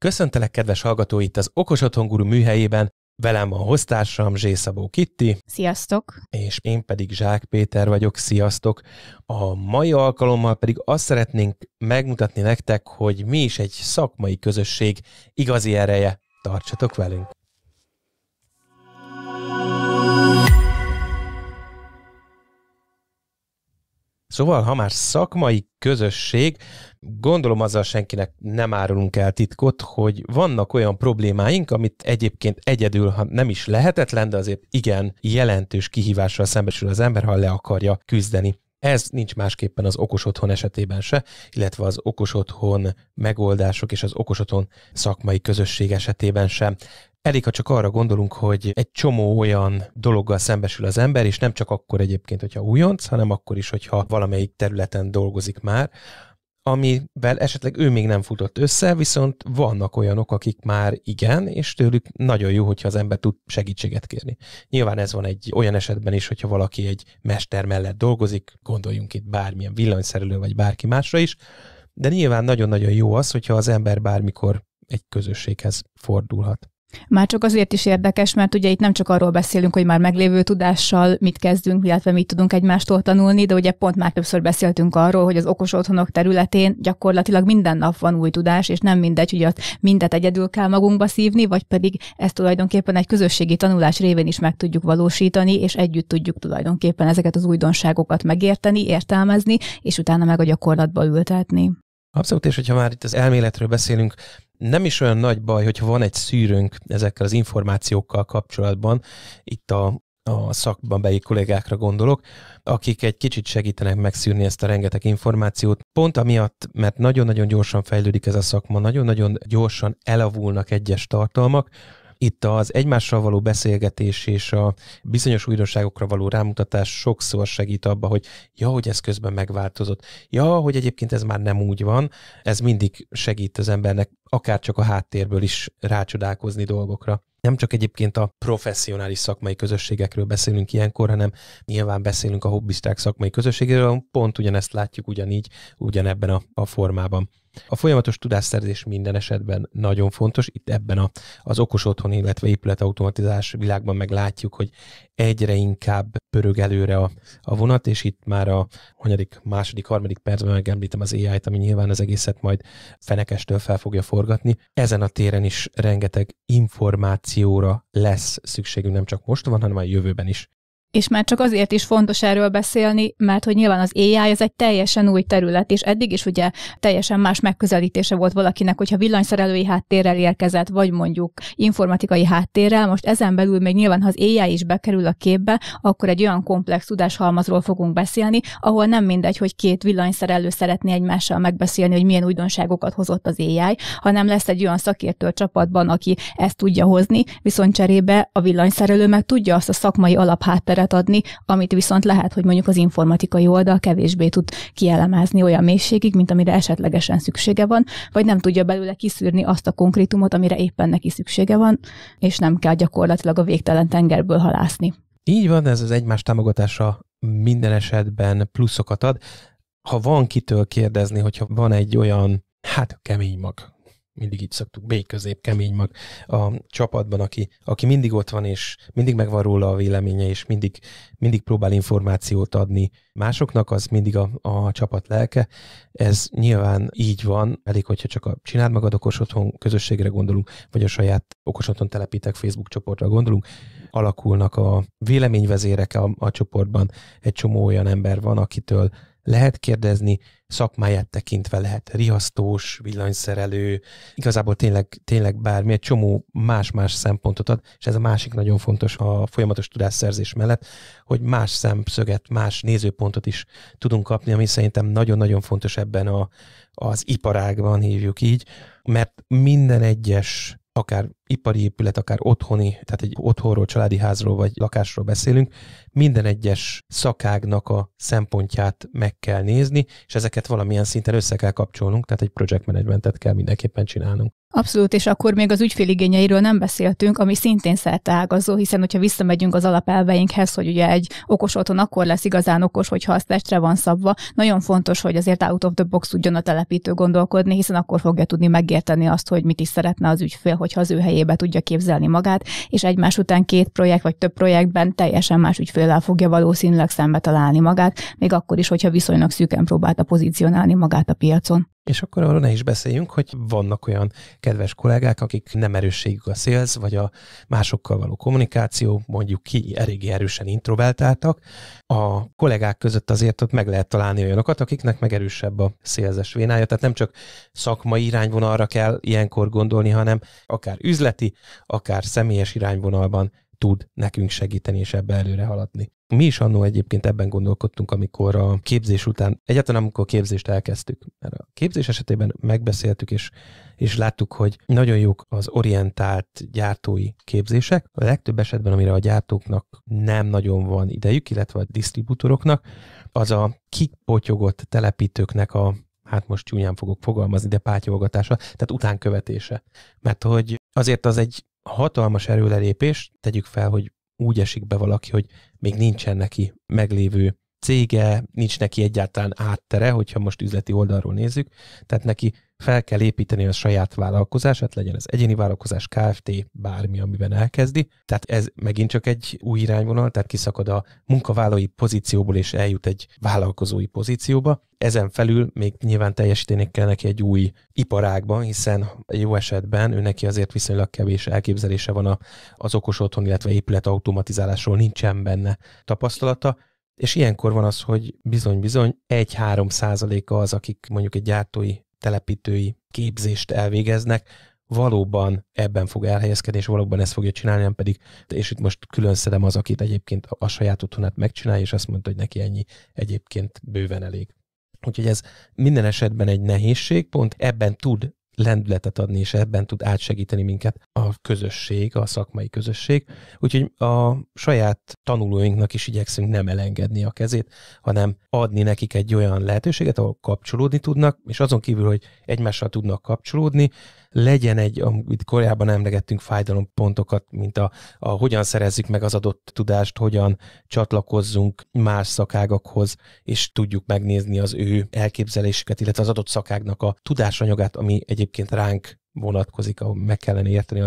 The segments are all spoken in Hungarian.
Köszöntelek, kedves hallgató, itt az Okos Otthon Guru műhelyében. Velem van hoztársam Zsészabó Kitti. Sziasztok! És én pedig Zsák Péter vagyok. Sziasztok! A mai alkalommal pedig azt szeretnénk megmutatni nektek, hogy mi is egy szakmai közösség igazi ereje. Tartsatok velünk! Szóval, ha már szakmai közösség, gondolom azzal senkinek nem árulunk el titkot, hogy vannak olyan problémáink, amit egyébként egyedül, ha nem is lehetetlen, de azért igen jelentős kihívással szembesül az ember, ha le akarja küzdeni. Ez nincs másképpen az Okos Otthon esetében se, illetve az Okos Otthon megoldások és az Okos Otthon szakmai közösség esetében sem. Elég, ha csak arra gondolunk, hogy egy csomó olyan dologgal szembesül az ember, és nem csak akkor egyébként, hogyha újonc, hanem akkor is, hogyha valamelyik területen dolgozik már, amivel esetleg ő még nem futott össze, viszont vannak olyanok, akik már igen, és tőlük nagyon jó, hogyha az ember tud segítséget kérni. Nyilván ez van egy olyan esetben is, hogyha valaki egy mester mellett dolgozik, gondoljunk itt bármilyen villanyszerelő vagy bárki másra is, de nyilván nagyon-nagyon jó az, hogyha az ember bármikor egy közösséghez fordulhat. Már csak azért is érdekes, mert ugye itt nem csak arról beszélünk, hogy már meglévő tudással mit kezdünk, illetve mit tudunk egymástól tanulni, de ugye pont már többször beszéltünk arról, hogy az okos otthonok területén gyakorlatilag minden nap van új tudás, és nem mindegy, hogy azt mindet egyedül kell magunkba szívni, vagy pedig ezt tulajdonképpen egy közösségi tanulás révén is meg tudjuk valósítani, és együtt tudjuk tulajdonképpen ezeket az újdonságokat megérteni, értelmezni, és utána meg a gyakorlatba ültetni. Abszolút, és hogyha már itt az elméletről beszélünk, nem is olyan nagy baj, hogyha van egy szűrőnk ezekkel az információkkal kapcsolatban, itt a szakban beli kollégákra gondolok, akik egy kicsit segítenek megszűrni ezt a rengeteg információt. Pont amiatt, mert nagyon-nagyon gyorsan fejlődik ez a szakma, nagyon-nagyon gyorsan elavulnak egyes tartalmak. Itt az egymással való beszélgetés és a bizonyos újdonságokra való rámutatás sokszor segít abba, hogy hogy ez közben megváltozott. Hogy egyébként ez már nem úgy van. Ez mindig segít az embernek akár csak a háttérből is rácsodálkozni dolgokra. Nem csak egyébként a professzionális szakmai közösségekről beszélünk ilyenkor, hanem nyilván beszélünk a hobbisták szakmai közösségéről, pont ugyanezt látjuk ugyanígy, ugyanebben a formában. A folyamatos tudásszerzés minden esetben nagyon fontos, itt ebben az okos otthon, illetve épületautomatizás világban meg látjuk, hogy egyre inkább pörög előre a vonat, és itt már a második, harmadik percben megemlítem az AI-t, ami nyilván az egészet majd fenekestől fel fogja forgatni. Ezen a téren is rengeteg információra lesz szükségünk, nem csak most van, hanem a jövőben is. És már csak azért is fontos erről beszélni, mert hogy nyilván az AI az egy teljesen új terület, és eddig is ugye teljesen más megközelítése volt valakinek, hogyha villanyszerelői háttérrel érkezett, vagy mondjuk informatikai háttérrel, most ezen belül még nyilván, ha az AI is bekerül a képbe, akkor egy olyan komplex tudáshalmazról fogunk beszélni, ahol nem mindegy, hogy két villanyszerelő szeretné egymással megbeszélni, hogy milyen újdonságokat hozott az AI, hanem lesz egy olyan szakértő a csapatban, aki ezt tudja hozni, viszont cserébe a villanyszerelő meg tudja azt a szakmai alaphátteret adni, amit viszont lehet, hogy mondjuk az informatikai oldal kevésbé tud kielemezni olyan mélységig, mint amire esetlegesen szüksége van, vagy nem tudja belőle kiszűrni azt a konkrétumot, amire éppen neki szüksége van, és nem kell gyakorlatilag a végtelen tengerből halászni. Így van, ez az egymás támogatása minden esetben pluszokat ad. Ha van kitől kérdezni, hogyha van egy olyan, kemény mag, mindig így szoktuk, B-közép kemény mag a csapatban, aki mindig ott van, és mindig megvan róla a véleménye, és mindig próbál információt adni másoknak, az mindig a csapat lelke. Ez nyilván így van, elég, hogyha csak a Csináld Magad Okos Otthon közösségre gondolunk, vagy a saját Okos Otthon Telepítek Facebook csoportra gondolunk, alakulnak a véleményvezérek a csoportban, egy csomó olyan ember van, akitől lehet kérdezni, szakmáját tekintve lehet riasztós, villanyszerelő, igazából tényleg bármi, egy csomó más-más szempontot ad, és ez a másik nagyon fontos a folyamatos tudásszerzés mellett, hogy más szemszöget, más nézőpontot is tudunk kapni, ami szerintem nagyon-nagyon fontos ebben az iparágban, hívjuk így, mert minden egyes akár ipari épület, akár otthoni, tehát egy otthonról, családi házról vagy lakásról beszélünk, minden egyes szakágnak a szempontját meg kell nézni, és ezeket valamilyen szinten össze kell kapcsolnunk, tehát egy project managementet kell mindenképpen csinálnunk. Abszolút, és akkor még az ügyféligényeiről nem beszéltünk, ami szintén szerteágazó, hiszen hogyha visszamegyünk az alapelveinkhez, hogy ugye egy okos otthon akkor lesz igazán okos, hogyha az testre van szabva, nagyon fontos, hogy azért out of the box tudjon a telepítő gondolkodni, hiszen akkor fogja tudni megérteni azt, hogy mit is szeretne az ügyfél, hogyha az ő helyébe tudja képzelni magát, és egymás után 2 projekt vagy több projektben teljesen más ügyféllel fogja valószínűleg szembe találni magát, még akkor is, hogyha viszonylag szűken próbálta pozícionálni magát a piacon. És akkor arról ne is beszéljünk, hogy vannak olyan kedves kollégák, akik nem erősségük a sales, vagy a másokkal való kommunikáció, mondjuk ki eléggé erősen introvertáltak. A kollégák között azért ott meg lehet találni olyanokat, akiknek meg erősebb a sales-es vénája, tehát nem csak szakmai irányvonalra kell ilyenkor gondolni, hanem akár üzleti, akár személyes irányvonalban tud nekünk segíteni és ebbe előre haladni. Mi is annó egyébként ebben gondolkodtunk, amikor a képzés után, egyáltalán amikor a képzést elkezdtük, mert a képzés esetében megbeszéltük, és láttuk, hogy nagyon jók az orientált gyártói képzések. A legtöbb esetben, amire a gyártóknak nem nagyon van idejük, illetve a disztribútoroknak, az a kipotyogott telepítőknek a, hát most csúnyán fogok fogalmazni, de pátyogatása, tehát utánkövetése. Mert hogy azért az egy hatalmas erőlelépés, tegyük fel, hogy úgy esik be valaki, hogy még nincsen neki meglévő cége, nincs neki egyáltalán áttere, hogyha most üzleti oldalról nézzük, tehát neki fel kell építeni a saját vállalkozását, legyen ez egyéni vállalkozás, Kft., bármi, amiben elkezdi. Tehát ez megint csak egy új irányvonal, tehát kiszakad a munkavállalói pozícióból és eljut egy vállalkozói pozícióba. Ezen felül még nyilván teljesíteni kell neki egy új iparágban, hiszen jó esetben ő neki azért viszonylag kevés elképzelése van az okos otthon, illetve épület automatizálásról, nincsen benne tapasztalata. És ilyenkor van az, hogy bizony-bizony 1-3% az, akik mondjuk egy gyártói, telepítői képzést elvégeznek, valóban ebben fog elhelyezkedni, és valóban ezt fogja csinálni, nem pedig, és itt most külön szedem az, akit egyébként a saját otthonát megcsinálja, és azt mondta, hogy neki ennyi egyébként bőven elég. Úgyhogy ez minden esetben egy nehézség, pont ebben tud lendületet adni, és ebben tud átsegíteni minket a közösség, a szakmai közösség. Úgyhogy a saját tanulóinknak is igyekszünk nem elengedni a kezét, hanem adni nekik egy olyan lehetőséget, ahol kapcsolódni tudnak, és azon kívül, hogy egymással tudnak kapcsolódni, legyen egy, amit korábban emlegettünk, fájdalompontokat, mint a hogyan szerezzük meg az adott tudást, hogyan csatlakozzunk más szakágakhoz, és tudjuk megnézni az ő elképzelésüket, illetve az adott szakágnak a tudásanyagát, ami egyébként ránk vonatkozik, ahol meg kellene érteni,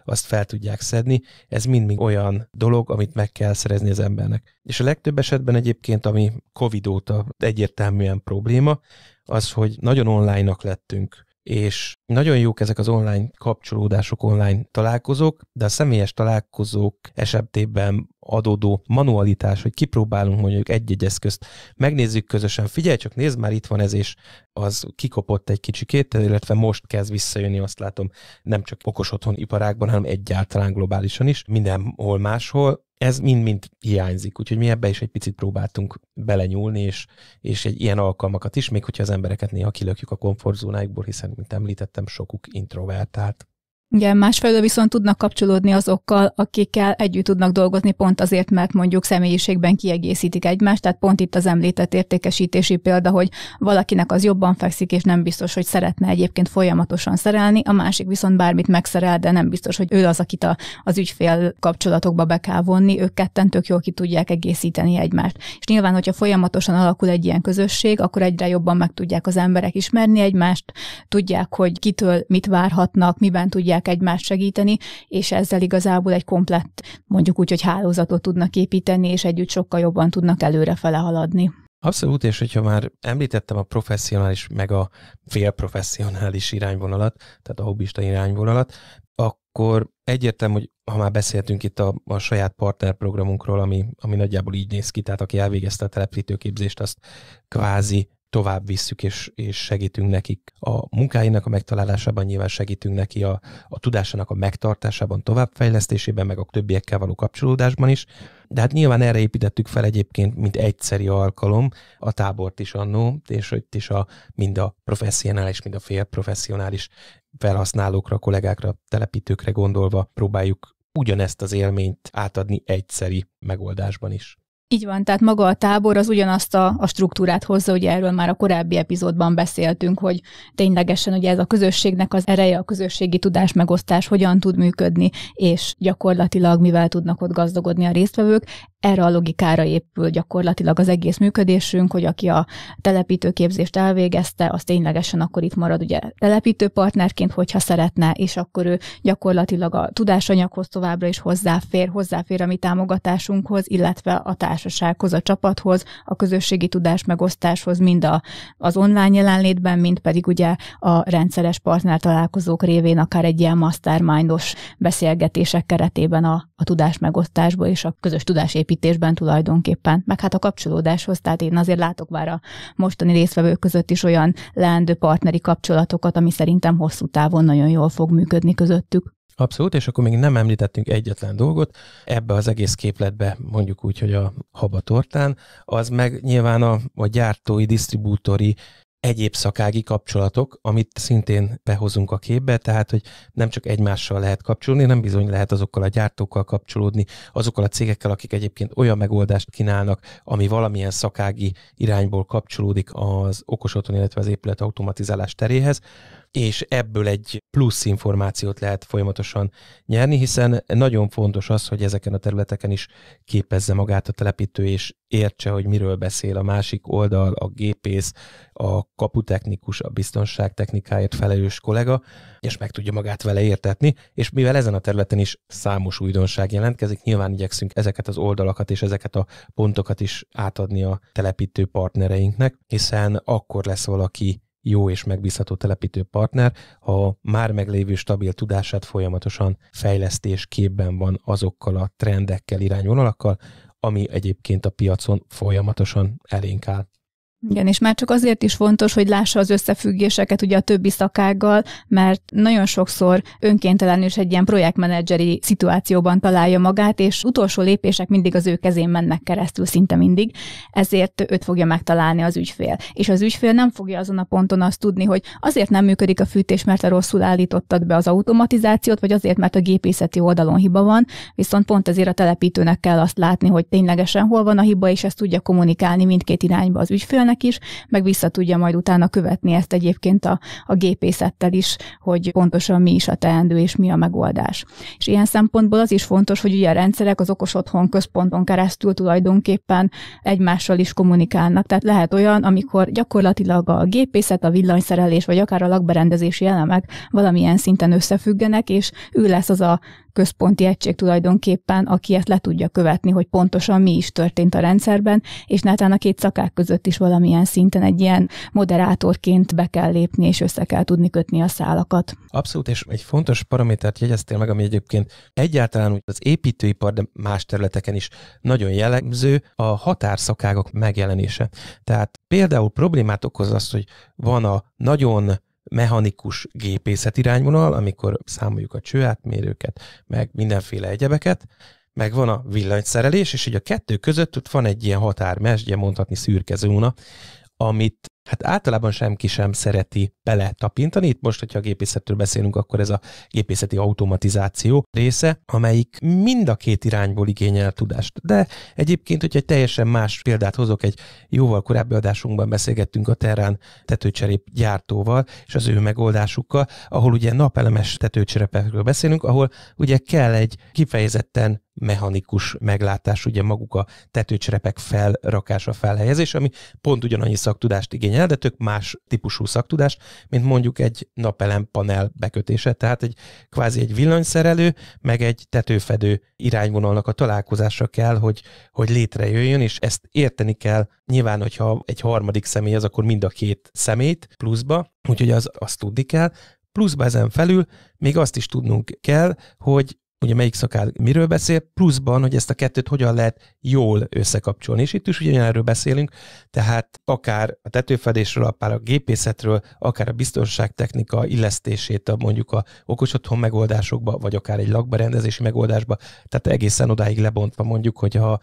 azt fel tudják szedni. Ez mind olyan dolog, amit meg kell szerezni az embernek. És a legtöbb esetben egyébként, ami Covid óta egyértelműen probléma, az, hogy nagyon online-nak lettünk, és nagyon jók ezek az online kapcsolódások, online találkozók, de a személyes találkozók esetében adódó manualitás, hogy kipróbálunk mondjuk egy-egy eszközt, megnézzük közösen, figyelj csak, nézd már, itt van ez, és az kikopott egy kicsikét, illetve most kezd visszajönni, azt látom, nem csak okos otthon iparágban, hanem egyáltalán globálisan is, mindenhol máshol. Ez mind-mind hiányzik, úgyhogy mi ebbe is egy picit próbáltunk belenyúlni, és egy ilyen alkalmakat is, még hogyha az embereket néha kilökjük a komfortzónáikból, hiszen, mint említettem, sokuk introvertált. Igen, másfelől viszont tudnak kapcsolódni azokkal, akikkel együtt tudnak dolgozni, pont azért, mert mondjuk személyiségben kiegészítik egymást, tehát pont itt az említett értékesítési példa, hogy valakinek az jobban fekszik, és nem biztos, hogy szeretne egyébként folyamatosan szerelni, a másik viszont bármit megszerel, de nem biztos, hogy ő az, akit az ügyfél kapcsolatokba be kell vonni, ők ketten tök jól ki tudják egészíteni egymást. És nyilván, hogyha folyamatosan alakul egy ilyen közösség, akkor egyre jobban meg tudják az emberek ismerni egymást, tudják, hogy kitől mit várhatnak, miben tudják egymást segíteni, és ezzel igazából egy komplett, mondjuk úgy, hogy hálózatot tudnak építeni, és együtt sokkal jobban tudnak előrefele haladni. Abszolút, és hogyha már említettem a professzionális, meg a félprofesszionális irányvonalat, tehát a hobbista irányvonalat, akkor egyértelmű, hogy ha már beszéltünk itt a saját partnerprogramunkról, ami nagyjából így néz ki, tehát aki elvégezte a telepítőképzést, azt kvázi tovább visszük, és segítünk nekik a munkáinak a megtalálásában, nyilván segítünk neki a tudásának a megtartásában, továbbfejlesztésében, meg a többiekkel való kapcsolódásban is. De hát nyilván erre építettük fel egyébként, mint egyszeri alkalom a tábort is annó, és itt is mind a professzionális, mind a félprofesszionális felhasználókra, kollégákra, telepítőkre gondolva próbáljuk ugyanezt az élményt átadni egyszeri megoldásban is. Így van, tehát maga a tábor az ugyanazt a struktúrát hozza, ugye erről már a korábbi epizódban beszéltünk, hogy ténylegesen ugye ez a közösségnek az ereje, a közösségi tudásmegosztás hogyan tud működni, és gyakorlatilag mivel tudnak ott gazdagodni a résztvevők. Erre a logikára épül gyakorlatilag az egész működésünk, hogy aki a telepítőképzést elvégezte, az ténylegesen akkor itt marad ugye telepítőpartnerként, hogyha szeretne, és akkor ő gyakorlatilag a tudásanyaghoz továbbra is hozzáfér a mi támogatásunkhoz, illetve a társasághoz, a csapathoz, a közösségi tudásmegosztáshoz, mind az online jelenlétben, mind pedig ugye a rendszeres partner találkozók révén, akár egy ilyen mastermindos beszélgetések keretében a tudásmegosztásból és a közös tudásépítésben tulajdonképpen, meg hát a kapcsolódáshoz, tehát én azért látok már a mostani résztvevők között is olyan leendő partneri kapcsolatokat, ami szerintem hosszú távon nagyon jól fog működni közöttük. Abszolút, és akkor még nem említettünk egyetlen dolgot, ebbe az egész képletbe, mondjuk úgy, hogy a habatortán, az meg nyilván a gyártói, disztribútori, egyéb szakági kapcsolatok, amit szintén behozunk a képbe, tehát, hogy nem csak egymással lehet kapcsolódni, nem bizony lehet azokkal a gyártókkal kapcsolódni, azokkal a cégekkel, akik egyébként olyan megoldást kínálnak, ami valamilyen szakági irányból kapcsolódik az okos otthon, illetve az épület automatizálás teréhez, és ebből egy plusz információt lehet folyamatosan nyerni, hiszen nagyon fontos az, hogy ezeken a területeken is képezze magát a telepítő, és értse, hogy miről beszél a másik oldal, a gépész, a kaputechnikus, a biztonságtechnikáért felelős kollega, és meg tudja magát vele értetni, és mivel ezen a területen is számos újdonság jelentkezik, nyilván igyekszünk ezeket az oldalakat és ezeket a pontokat is átadni a telepítő partnereinknek, hiszen akkor lesz valaki jó és megbízható telepítő partner, ha már meglévő stabil tudását folyamatosan fejlesztés képben van azokkal a trendekkel, irányvonalakkal, ami egyébként a piacon folyamatosan elénk áll. Igen, és már csak azért is fontos, hogy lássa az összefüggéseket ugye a többi szakággal, mert nagyon sokszor önkéntelenül is egy ilyen projektmenedzseri szituációban találja magát, és utolsó lépések mindig az ő kezén mennek keresztül, szinte mindig, ezért őt fogja megtalálni az ügyfél. És az ügyfél nem fogja azon a ponton azt tudni, hogy azért nem működik a fűtés, mert te rosszul állítottad be az automatizációt, vagy azért, mert a gépészeti oldalon hiba van, viszont pont ezért a telepítőnek kell azt látni, hogy ténylegesen hol van a hiba, és ezt tudja kommunikálni mindkét irányba az ügyfélnek is, meg vissza tudja majd utána követni ezt egyébként a gépészettel is, hogy pontosan mi is a teendő és mi a megoldás. És ilyen szempontból az is fontos, hogy ugye a rendszerek az okos otthon központon keresztül tulajdonképpen egymással is kommunikálnak. Tehát lehet olyan, amikor gyakorlatilag a gépészet, a villanyszerelés, vagy akár a lakberendezési elemek valamilyen szinten összefüggenek, és ő lesz az a központi egység tulajdonképpen, aki ezt le tudja követni, hogy pontosan mi is történt a rendszerben, és netán a két szakák között is valamilyen szinten egy ilyen moderátorként be kell lépni, és össze kell tudni kötni a szálakat. Abszolút, és egy fontos paramétert jegyeztél meg, ami egyébként egyáltalán úgy az építőipar, de más területeken is nagyon jellemző, a határszakágok megjelenése. Tehát például problémát okoz az, hogy van a nagyon mechanikus gépészet irányvonal, amikor számoljuk a csőátmérőket, meg mindenféle egyebeket, meg van a villanyszerelés, és így a kettő között ott van egy ilyen határmesdje, mondhatni szürke zóna, amit hát általában senki sem szereti beletapintani. Itt most, hogyha a gépészetről beszélünk, akkor ez a gépészeti automatizáció része, amelyik mind a két irányból igényel tudást. De egyébként, hogyha egy teljesen más példát hozok, egy jóval korábbi adásunkban beszélgettünk a Terrán tetőcserép gyártóval, és az ő megoldásukkal, ahol ugye napelemes tetőcserepekről beszélünk, ahol ugye kell egy kifejezetten mechanikus meglátás, ugye maguk a tetőcserepek felrakása, felhelyezés, ami pont ugyanannyi szaktudást igényel, de tök más típusú szaktudást, mint mondjuk egy napelem panel bekötése, tehát kvázi egy villanyszerelő, meg egy tetőfedő irányvonalnak a találkozása kell, hogy létrejöjjön, és ezt érteni kell. Nyilván, hogyha egy harmadik személy az, akkor mind a két személyt pluszba, úgyhogy azt tudni kell. Pluszba ezen felül még azt is tudnunk kell, hogy ugye melyik szakág miről beszél, pluszban, hogy ezt a kettőt hogyan lehet jól összekapcsolni. És itt is ugyanerről beszélünk, tehát akár a tetőfedésről, akár a gépészetről, akár a biztonságtechnika illesztését mondjuk a okos otthon megoldásokba, vagy akár egy lakberendezési megoldásba, tehát egészen odáig lebontva mondjuk, hogy ha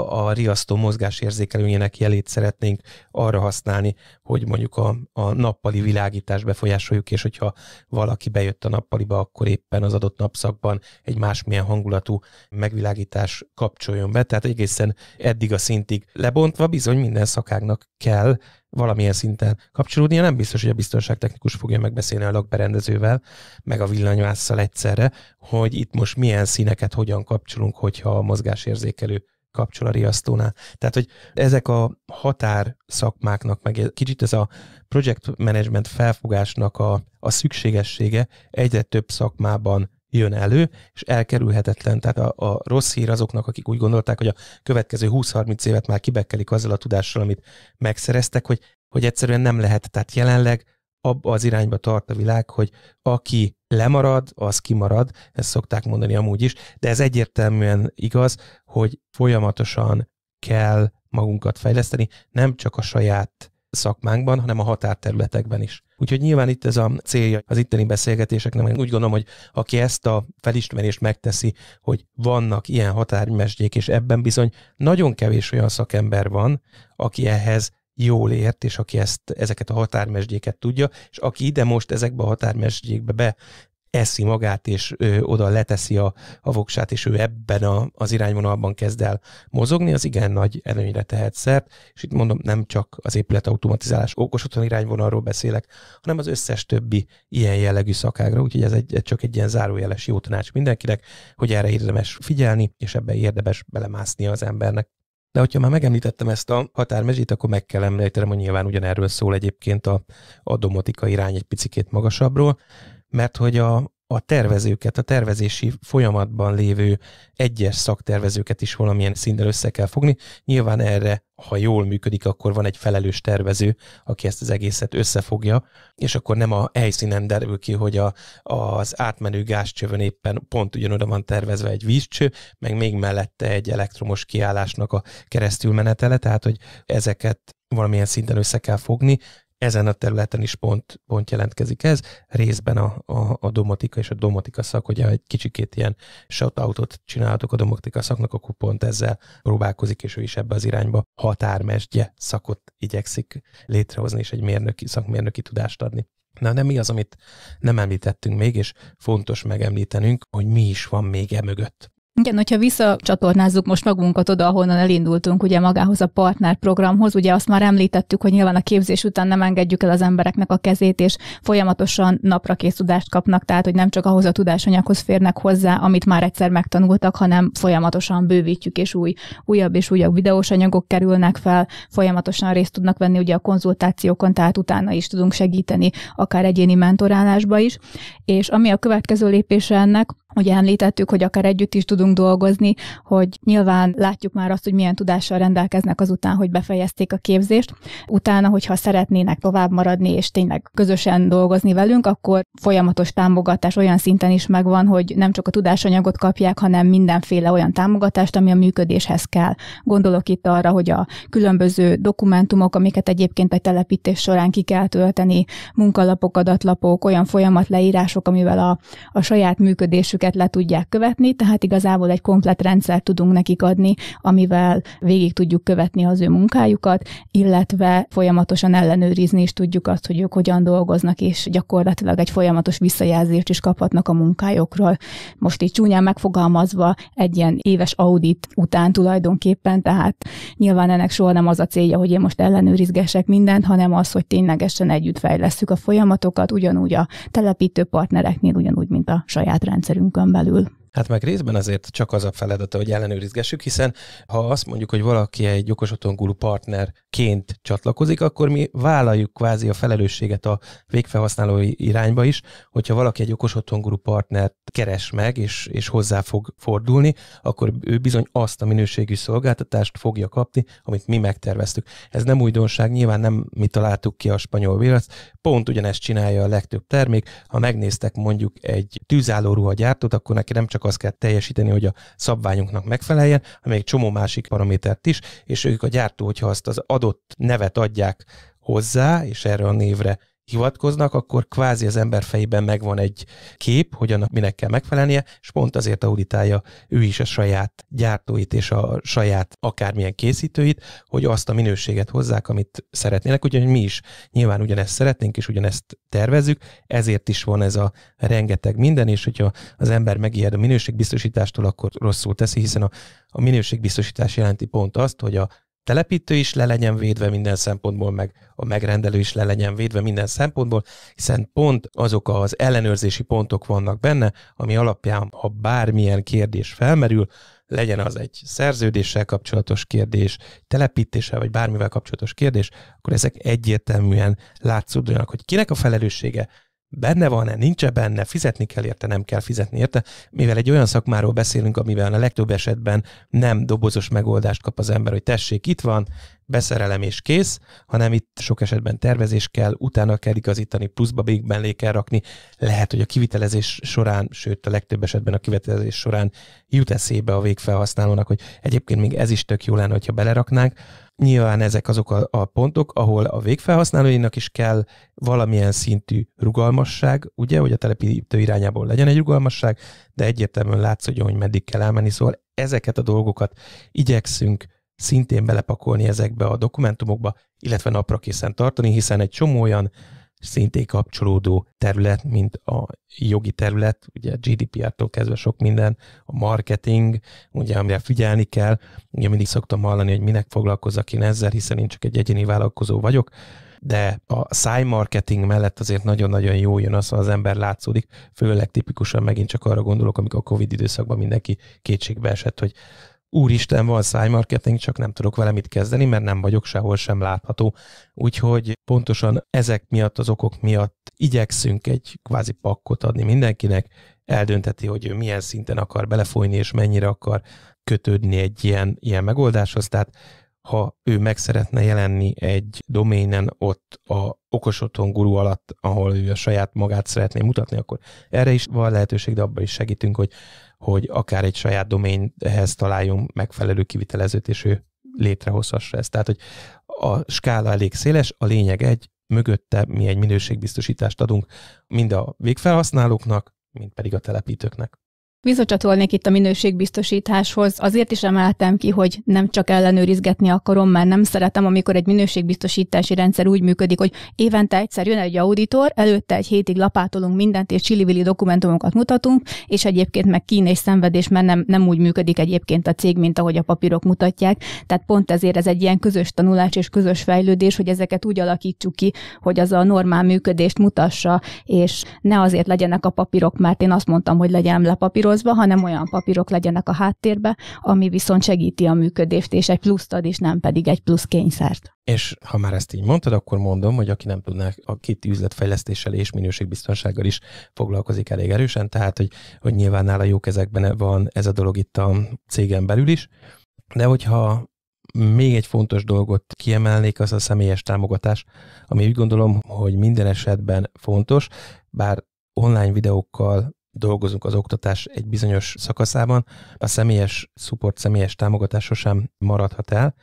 a riasztó mozgásérzékelőjének jelét szeretnénk arra használni, hogy mondjuk a nappali világítást befolyásoljuk, és hogyha valaki bejött a nappaliba, akkor éppen az adott napszakban egy másmilyen hangulatú megvilágítás kapcsoljon be. Tehát egészen eddig a szintig lebontva bizony minden szakágnak kell valamilyen szinten kapcsolódnia. Nem biztos, hogy a biztonságtechnikus fogja megbeszélni a lakberendezővel, meg a villanyvásszal egyszerre, hogy itt most milyen színeket hogyan kapcsolunk, hogyha a mozgásérzékelő kapcsol a riasztónál. Tehát, hogy ezek a határ szakmáknak, meg kicsit ez a project management felfogásnak a szükségessége egyre több szakmában jön elő, és elkerülhetetlen. Tehát a rossz hír azoknak, akik úgy gondolták, hogy a következő 20-30 évet már kibekkelik azzal a tudással, amit megszereztek, hogy egyszerűen nem lehet. Tehát jelenleg abba az irányba tart a világ, hogy aki lemarad, az kimarad, ezt szokták mondani amúgy is, de ez egyértelműen igaz, hogy folyamatosan kell magunkat fejleszteni, nem csak a saját szakmánkban, hanem a határterületekben is. Úgyhogy nyilván itt ez a célja az itteni beszélgetéseknek, úgy gondolom, hogy aki ezt a felismerést megteszi, hogy vannak ilyen határmesdjék, és ebben bizony nagyon kevés olyan szakember van, aki ehhez jól ért, és aki ezeket a határmesdjéket tudja, és aki ide most ezekbe a határmesdjékbe eszi magát, és oda leteszi a voksát, és ő ebben az irányvonalban kezd el mozogni, az igen nagy előnyre tehet szert, és itt mondom, nem csak az épületautomatizálás okos otthon irányvonalról beszélek, hanem az összes többi ilyen jellegű szakágra, úgyhogy ez csak egy ilyen zárójeles jó tanács mindenkinek, hogy erre érdemes figyelni, és ebben érdemes belemásznia az embernek. De hogyha már megemlítettem ezt a határmezsét, akkor meg kell említenem, hogy nyilván ugyanerről szól egyébként a domotika irány egy picikét magasabbról, mert hogy a tervezőket, a tervezési folyamatban lévő egyes szaktervezőket is valamilyen szinten össze kell fogni. Nyilván erre, ha jól működik, akkor van egy felelős tervező, aki ezt az egészet összefogja, és akkor nem a helyszínen derül ki, hogy az átmenő gázcsövön éppen pont ugyanoda van tervezve egy vízcső, meg még mellette egy elektromos kiállásnak a keresztülmenetele, tehát hogy ezeket valamilyen szinten össze kell fogni. Ezen a területen is pont jelentkezik ez. Részben a domotika és a domotika szak, hogyha egy kicsikét ilyen shoutoutot csinálhatok a domotika szaknak, akkor pont ezzel próbálkozik, és ő is ebbe az irányba határmesdje szakot igyekszik létrehozni, és egy szakmérnöki tudást adni. Na, de mi az, amit nem említettünk még, és fontos megemlítenünk, hogy mi is van még emögött. Igen, hogyha visszacsatornázzuk most magunkat oda, ahonnan elindultunk, ugye magához a partnerprogramhoz, ugye azt már említettük, hogy nyilván a képzés után nem engedjük el az embereknek a kezét, és folyamatosan naprakész tudást kapnak, tehát hogy nem csak ahhoz a tudásanyaghoz férnek hozzá, amit már egyszer megtanultak, hanem folyamatosan bővítjük, és újabb és újabb videós anyagok kerülnek fel, folyamatosan részt tudnak venni ugye a konzultációkon, tehát utána is tudunk segíteni, akár egyéni mentorálásba is. És ami a következő lépése ennek, ugye említettük, hogy akár együtt is tudunk dolgozni, hogy nyilván látjuk már azt, hogy milyen tudással rendelkeznek azután, hogy befejezték a képzést. Utána, hogyha szeretnének tovább maradni, és tényleg közösen dolgozni velünk, akkor folyamatos támogatás olyan szinten is megvan, hogy nem csak a tudásanyagot kapják, hanem mindenféle olyan támogatást, ami a működéshez kell. Gondolok itt arra, hogy a különböző dokumentumok, amiket egyébként egy telepítés során ki kell tölteni, munkalapok, adatlapok, olyan folyamatleírások, amivel a saját működésüket le tudják követni, tehát igazából egy komplett rendszert tudunk nekik adni, amivel végig tudjuk követni az ő munkájukat, illetve folyamatosan ellenőrizni is tudjuk azt, hogy ők hogyan dolgoznak, és gyakorlatilag egy folyamatos visszajelzést is kaphatnak a munkájukról. Most így csúnyán megfogalmazva egy ilyen éves audit után tulajdonképpen, tehát nyilván ennek soha nem az a célja, hogy én most ellenőrizgessek mindent, hanem az, hogy ténylegesen együtt fejlesszük a folyamatokat, ugyanúgy a telepítő partnereknél, ugyanúgy, mint a saját rendszerünkön belül. Hát meg részben azért csak az a feladata, hogy ellenőrizgessük, hiszen ha azt mondjuk, hogy valaki egy okos otthon guru partnerként csatlakozik, akkor mi vállaljuk kvázi a felelősséget a végfelhasználói irányba is, hogyha valaki egy okos otthon guru partnert keres meg, és hozzá fog fordulni, akkor ő bizony azt a minőségű szolgáltatást fogja kapni, amit mi megterveztük. Ez nem újdonság, nyilván nem mi találtuk ki a spanyol viaszt, pont ugyanezt csinálja a legtöbb termék. Ha megnéztek mondjuk egy tűzálló ruhagyártót, akkor neki nem csak azt kell teljesíteni, hogy a szabványunknak megfeleljen, hanem egy csomó másik paramétert is, és ők a gyártó, hogyha azt az adott nevet adják hozzá, és erre a névre hivatkoznak, akkor kvázi az ember fejében megvan egy kép, hogy annak minek kell megfelelnie, és pont azért auditálja ő is a saját gyártóit és a saját akármilyen készítőit, hogy azt a minőséget hozzák, amit szeretnének, úgyhogy mi is nyilván ugyanezt szeretnénk, és ugyanezt tervezzük, ezért is van ez a rengeteg minden, és hogyha az ember megijed a minőségbiztosítástól, akkor rosszul teszi, hiszen a minőségbiztosítás jelenti pont azt, hogy a telepítő is le legyen védve minden szempontból, meg a megrendelő is le legyen védve minden szempontból, hiszen pont azok az ellenőrzési pontok vannak benne, ami alapján, ha bármilyen kérdés felmerül, legyen az egy szerződéssel kapcsolatos kérdés, telepítéssel vagy bármivel kapcsolatos kérdés, akkor ezek egyértelműen látszódjanak, hogy kinek a felelőssége, benne van-e, nincs-e benne, fizetni kell érte, nem kell fizetni érte, mivel egy olyan szakmáról beszélünk, amivel a legtöbb esetben nem dobozos megoldást kap az ember, hogy tessék, itt van, beszerelem és kész, hanem itt sok esetben tervezés kell, utána kell igazítani, pluszba még mellé kell rakni. Lehet, hogy a kivitelezés során, sőt a legtöbb esetben a kivitelezés során jut eszébe a végfelhasználónak, hogy egyébként még ez is tök jó lenne, hogyha beleraknánk. Nyilván ezek azok a pontok, ahol a végfelhasználóinak is kell valamilyen szintű rugalmasság, ugye, hogy a telepítő irányából legyen egy rugalmasság, de egyértelműen látszódjon, hogy meddig kell elmenni, szóval ezeket a dolgokat igyekszünk szintén belepakolni ezekbe a dokumentumokba, illetve napra készen tartani, hiszen egy csomó olyan szintén kapcsolódó terület, mint a jogi terület, ugye GDPR-tól kezdve sok minden, a marketing, ugye amire figyelni kell, ugye mindig szoktam hallani, hogy minek foglalkozzak én ezzel, hiszen én csak egy egyéni vállalkozó vagyok, de a szájmarketing mellett azért nagyon-nagyon jó jön az ember látszódik, főleg tipikusan megint csak arra gondolok, amikor a Covid időszakban mindenki kétségbe esett, hogy úristen, van szájmarketing, csak nem tudok vele mit kezdeni, mert nem vagyok sehol sem látható. Úgyhogy pontosan ezek miatt, az okok miatt igyekszünk egy kvázi pakkot adni mindenkinek, eldönteti, hogy ő milyen szinten akar belefolyni, és mennyire akar kötődni egy ilyen megoldáshoz. Tehát ha ő meg szeretne jelenni egy doménen ott a Okos Otthon Guru alatt, ahol ő a saját magát szeretné mutatni, akkor erre is van lehetőség, de abban is segítünk, hogy akár egy saját doménhez találjunk megfelelő kivitelezőt, és ő létrehozhassa ezt. Tehát, hogy a skála elég széles, a lényeg egy, mögötte mi egy minőségbiztosítást adunk mind a végfelhasználóknak, mind pedig a telepítőknek. Visszacsatolnék itt a minőségbiztosításhoz. Azért is emeltem ki, hogy nem csak ellenőrizgetni akarom, mert nem szeretem, amikor egy minőségbiztosítási rendszer úgy működik, hogy évente egyszer jön egy auditor, előtte egy hétig lapátolunk mindent, és csili-vili dokumentumokat mutatunk, és egyébként meg kín és szenvedés, mert nem úgy működik egyébként a cég, mint ahogy a papírok mutatják. Tehát pont ezért ez egy ilyen közös tanulás és közös fejlődés, hogy ezeket úgy alakítsuk ki, hogy az a normál működést mutassa, és ne azért legyenek a papírok, mert én azt mondtam, hogy legyen lepapírozva, hanem olyan papírok legyenek a háttérbe, ami viszont segíti a működést, és egy pluszt ad, és nem pedig egy plusz kényszert. És ha már ezt így mondtad, akkor mondom, hogy aki nem tudná, a két üzletfejlesztéssel és minőségbiztonsággal is foglalkozik elég erősen, tehát hogy nyilván nála jó kezekben van ez a dolog itt a cégen belül is, de hogyha még egy fontos dolgot kiemelnék, az a személyes támogatás, ami úgy gondolom, hogy minden esetben fontos, bár online videókkal dolgozunk az oktatás egy bizonyos szakaszában, a személyes support, személyes támogatás sosem maradhat el,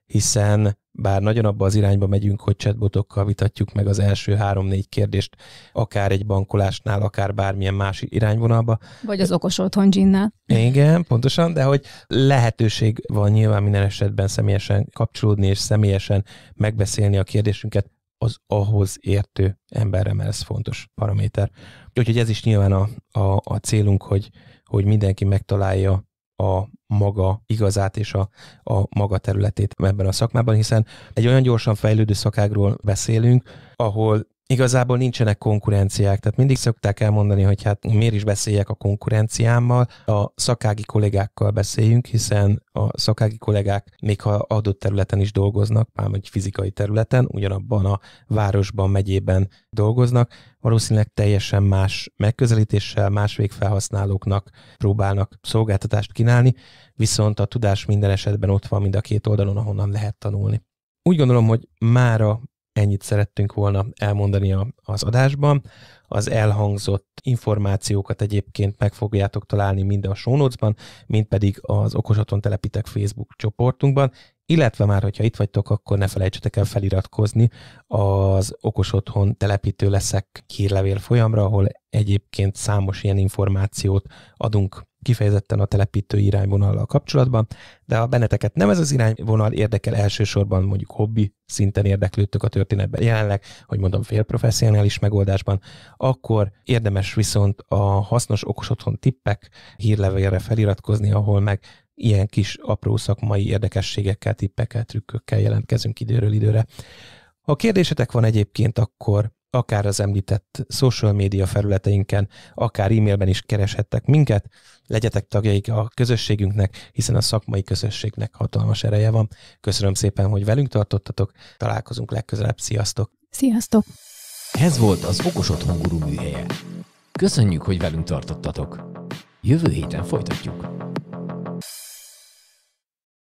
hiszen bár nagyon abba az irányba megyünk, hogy chatbotokkal vitatjuk meg az első 3-4 kérdést, akár egy bankolásnál, akár bármilyen más irányvonalba. Vagy az Okos Otthon Gin-nál. Igen, pontosan, de hogy lehetőség van nyilván minden esetben személyesen kapcsolódni, és személyesen megbeszélni a kérdésünket az ahhoz értő emberre, mert ez fontos paraméter. Úgyhogy ez is nyilván a célunk, hogy mindenki megtalálja a maga igazát és a maga területét ebben a szakmában, hiszen egy olyan gyorsan fejlődő szakágról beszélünk, ahol igazából nincsenek konkurenciák, tehát mindig szokták elmondani, hogy hát miért is beszéljek a konkurenciámmal, a szakági kollégákkal beszéljünk, hiszen a szakági kollégák még ha adott területen is dolgoznak, már egy fizikai területen, ugyanabban a városban, megyében dolgoznak, valószínűleg teljesen más megközelítéssel, más végfelhasználóknak próbálnak szolgáltatást kínálni, viszont a tudás minden esetben ott van mind a két oldalon, ahonnan lehet tanulni. Úgy gondolom, hogy mára ennyit szerettünk volna elmondani az adásban. Az elhangzott információkat egyébként meg fogjátok találni mind a show notes-ban, mind pedig az Okos Otthon Telepitek Facebook csoportunkban, illetve már, hogyha itt vagytok, akkor ne felejtsetek el feliratkozni az Okos Otthon Telepítő leszek hírlevél folyamra, ahol egyébként számos ilyen információt adunk kifejezetten a telepítő irányvonallal kapcsolatban, de ha benneteket nem ez az irányvonal érdekel, elsősorban mondjuk hobbi szinten érdeklődtök a történetben jelenleg, hogy mondom félprofesszionális megoldásban, akkor érdemes viszont a hasznos Okos Otthon tippek hírlevélre feliratkozni, ahol meg ilyen kis apró szakmai érdekességekkel, tippekkel, trükkökkel jelentkezünk időről időre. Ha kérdésetek van egyébként, akkor akár az említett social média felületeinken, akár e-mailben is kereshettek minket, legyetek tagjaik a közösségünknek, hiszen a szakmai közösségnek hatalmas ereje van. Köszönöm szépen, hogy velünk tartottatok, találkozunk legközelebb, sziasztok! Sziasztok! Ez volt az Okos Otthon Guru műhelye. Köszönjük, hogy velünk tartottatok! Jövő héten folytatjuk!